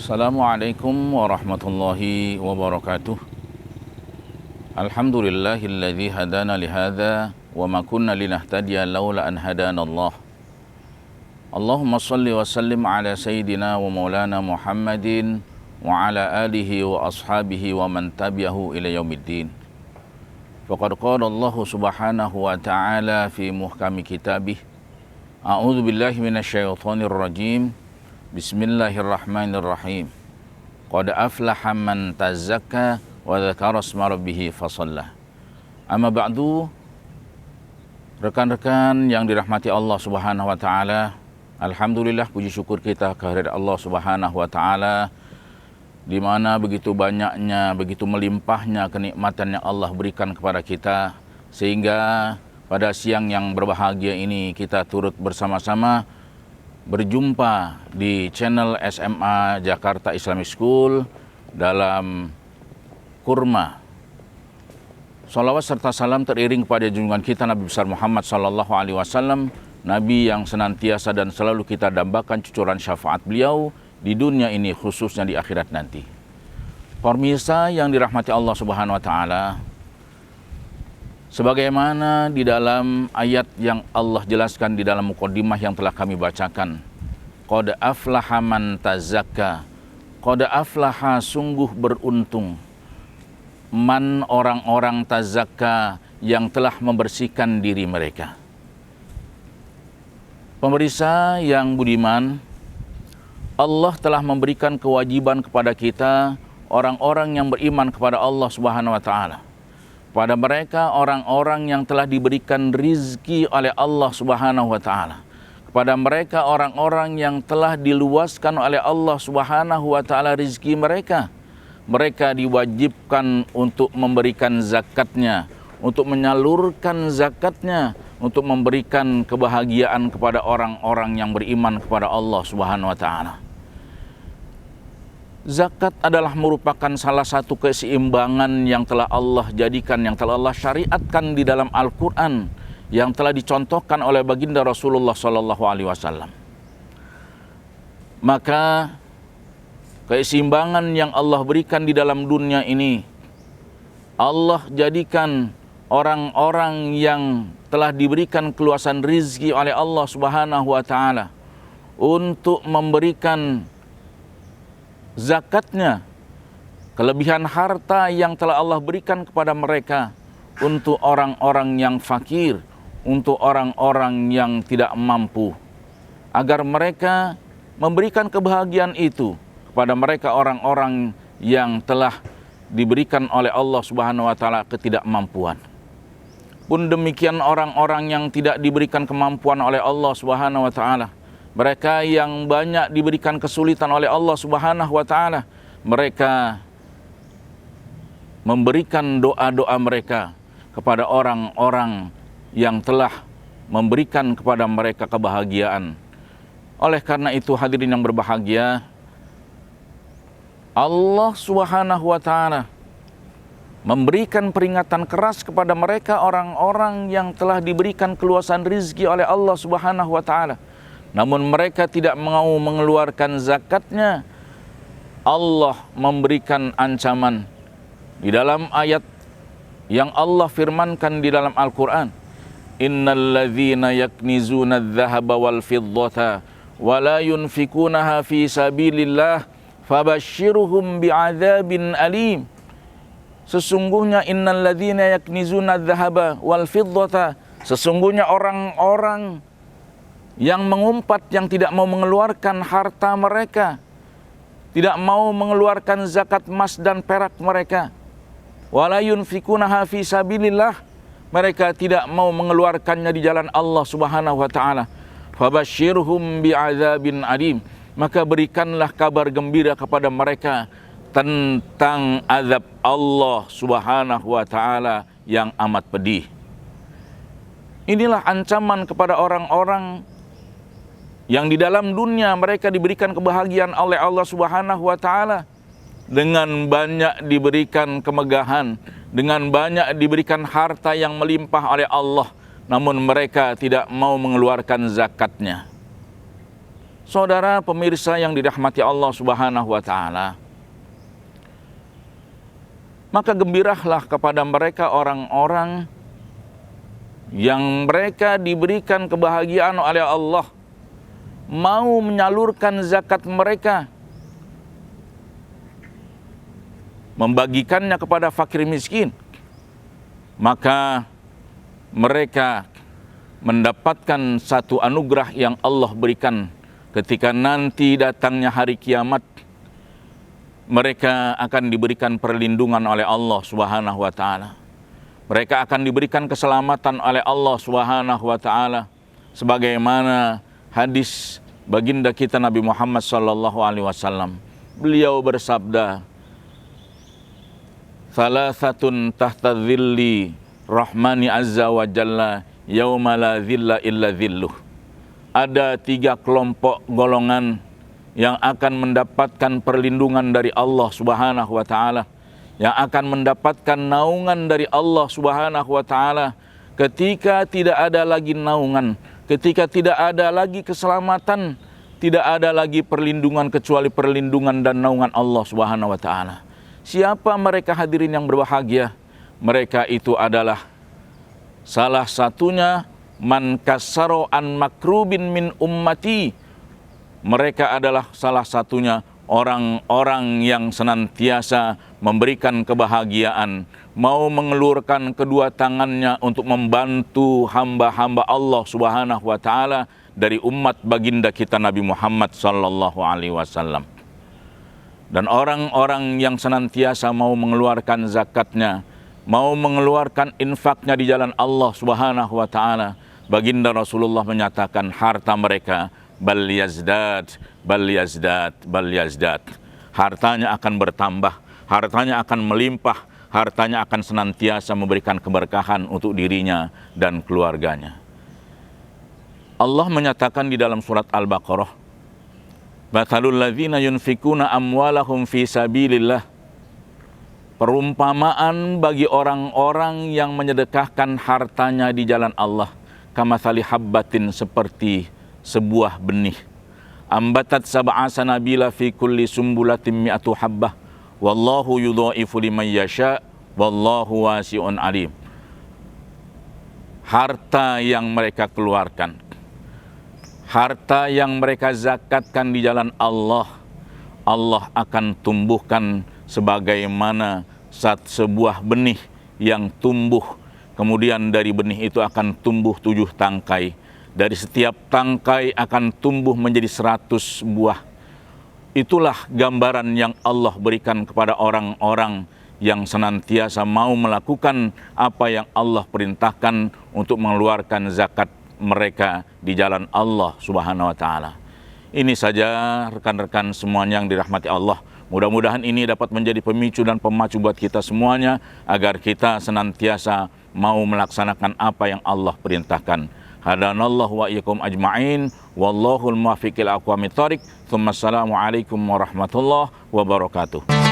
Assalamualaikum warahmatullahi wabarakatuh. Alhamdulillahilladzi hadana lihadza wa ma kunna linahtadiya laula an hadana Allah. Allahumma salli wa sallim ala sayyidina wa maulana Muhammadin wa ala alihi wa ashabihi wa man tabi'ahu ila yaumiddin. Faqad qala Allah subhanahu wa ta'ala fi muhkami kitabih. A'udzu billahi minasyaitonir rajim. Bismillahirrahmanirrahim. Qad aflaha man tazakka wa dzakara isma rabbih fasalla. Amma ba'du, rekan-rekan yang dirahmati Allah Subhanahu wa taala, alhamdulillah, puji syukur kita kehadirat Allah Subhanahu wa taala, di mana begitu banyaknya, begitu melimpahnya kenikmatan yang Allah berikan kepada kita, sehingga pada siang yang berbahagia ini kita turut bersama-sama berjumpa di channel SMA Jakarta Islamic School dalam kurma. Salawat serta salam teriring kepada junjungan kita Nabi besar Muhammad sallallahu alaihi wasallam, Nabi yang senantiasa dan selalu kita dambakan cucuran syafaat beliau di dunia ini khususnya di akhirat nanti. Pemirsa yang dirahmati Allah Subhanahu wa taala, sebagaimana di dalam ayat yang Allah jelaskan di dalam mukadimah yang telah kami bacakan, qad aflaha man tazakka, qad aflaha, sungguh beruntung, man, orang-orang tazakka yang telah membersihkan diri mereka. Pemirsa yang budiman, Allah telah memberikan kewajiban kepada kita, orang-orang yang beriman kepada Allah Subhanahu wa taala. Pada mereka orang-orang yang telah diberikan rizki oleh Allah Subhanahu wa taala. Kepada mereka orang-orang yang telah diluaskan oleh Allah Subhanahu wa taala rizki mereka. Mereka diwajibkan untuk memberikan zakatnya, untuk menyalurkan zakatnya, untuk memberikan kebahagiaan kepada orang-orang yang beriman kepada Allah Subhanahu wa taala. Zakat adalah merupakan salah satu keseimbangan yang telah Allah jadikan, yang telah Allah syariatkan di dalam Al-Quran, yang telah dicontohkan oleh baginda Rasulullah Sallallahu Alaihi Wasallam. Maka keseimbangan yang Allah berikan di dalam dunia ini, Allah jadikan orang-orang yang telah diberikan keluasan rizki oleh Allah Subhanahu wa taala untuk memberikan zakatnya, kelebihan harta yang telah Allah berikan kepada mereka untuk orang-orang yang fakir, untuk orang-orang yang tidak mampu, agar mereka memberikan kebahagiaan itu kepada mereka orang-orang yang telah diberikan oleh Allah Subhanahu wa taala ketidakmampuan. Pun demikian orang-orang yang tidak diberikan kemampuan oleh Allah Subhanahu wa taala, mereka yang banyak diberikan kesulitan oleh Allah Subhanahu wa taala, mereka memberikan doa-doa mereka kepada orang-orang yang telah memberikan kepada mereka kebahagiaan. Oleh karena itu, hadirin yang berbahagia, Allah Subhanahu wa taala memberikan peringatan keras kepada mereka orang-orang yang telah diberikan keluasan rizki oleh Allah Subhanahu wa taala, namun mereka tidak mau mengeluarkan zakatnya. Allah memberikan ancaman di dalam ayat yang Allah firmankan di dalam Al-Quran, innal ladzina yaknizuna adh-dhahaba wal fiddata wa la yunfikunaha fi sabilillah fabashshirhum bi'adzabin alim. Sesungguhnya innal ladzina yaknizuna adh-dhahaba wal fiddata, sesungguhnya orang-orang yang mengumpat, yang tidak mau mengeluarkan harta mereka, tidak mau mengeluarkan zakat emas dan perak mereka, wala yunfikunaha fi sabilillah, mereka tidak mau mengeluarkannya di jalan Allah Subhanahu wa taala, fabashshirhum bi'adzabin alim, maka berikanlah kabar gembira kepada mereka tentang azab Allah Subhanahu wa taala yang amat pedih. Inilah ancaman kepada orang-orang yang di dalam dunia mereka diberikan kebahagiaan oleh Allah Subhanahu wa taala, dengan banyak diberikan kemegahan, dengan banyak diberikan harta yang melimpah oleh Allah, namun mereka tidak mau mengeluarkan zakatnya. Saudara pemirsa yang dirahmati Allah Subhanahu wa taala, maka gembiralah kepada mereka orang-orang yang mereka diberikan kebahagiaan oleh Allah, mau menyalurkan zakat mereka, membagikannya kepada fakir miskin, maka mereka mendapatkan satu anugerah yang Allah berikan ketika nanti datangnya hari kiamat. Mereka akan diberikan perlindungan oleh Allah Subhanahu wa taala. Mereka akan diberikan keselamatan oleh Allah Subhanahu wa taala, sebagaimana hadis baginda kita Nabi Muhammad sallallahu alaihi wasallam. Beliau bersabda, "Salasatun tahta dhilli rahmani azza wa jalla yauma la dhilla illa dhilluh." Ada 3 kelompok golongan yang akan mendapatkan perlindungan dari Allah Subhanahu wa taala, yang akan mendapatkan naungan dari Allah Subhanahu wa taala ketika tidak ada lagi naungan, ketika tidak ada lagi keselamatan, tidak ada lagi perlindungan kecuali perlindungan dan naungan Allah Subhanahu wa taala. Siapa mereka hadirin yang berbahagia? Mereka itu adalah salah satunya man kassaro an makrubin min ummati. Mereka adalah salah satunya orang-orang yang senantiasa memberikan kebahagiaan, mau mengelurkan kedua tangannya untuk membantu hamba-hamba Allah Subhanahu wa taala dari umat baginda kita Nabi Muhammad sallallahu alaihi wasallam. Dan orang-orang yang senantiasa mau mengeluarkan zakatnya, mau mengeluarkan infaknya di jalan Allah Subhanahu wa taala, baginda Rasulullah menyatakan harta mereka bal yazdad, bal yazdad, bal yazdad. Hartanya akan bertambah, hartanya akan melimpah, hartanya akan senantiasa memberikan keberkahan untuk dirinya dan keluarganya. Allah menyatakan di dalam surat Al-Baqarah, "Mathalul ladzina yunfikuna amwalahum fi sabilillah." Perumpamaan bagi orang-orang yang menyedekahkan hartanya di jalan Allah, kamathali habbatin, seperti sebuah benih, ambatat sab'a sanabila fi kulli sumbulatin mi'atu habbah, wallahu yudha'ifu liman yasha, wallahu wasi'un alim. Harta yang mereka keluarkan, harta yang mereka zakatkan di jalan Allah, Allah akan tumbuhkan sebagaimana sebuah benih yang tumbuh. Kemudian dari benih itu akan tumbuh 7 tangkai. Dari setiap tangkai akan tumbuh menjadi 100 buah. Itulah gambaran yang Allah berikan kepada orang-orang yang senantiasa mau melakukan apa yang Allah perintahkan untuk mengeluarkan zakat mereka di jalan Allah Subhanahu wa taala. Ini saja rekan-rekan semuanya yang dirahmati Allah. Mudah-mudahan ini dapat menjadi pemicu dan pemacu buat kita semuanya agar kita senantiasa mau melaksanakan apa yang Allah perintahkan. Hadanallahu wa iyyakum ajma'in, wallahul muwaffiq ila aqwamit thoriq. Assalamualaikum warahmatullahi wabarakatuh.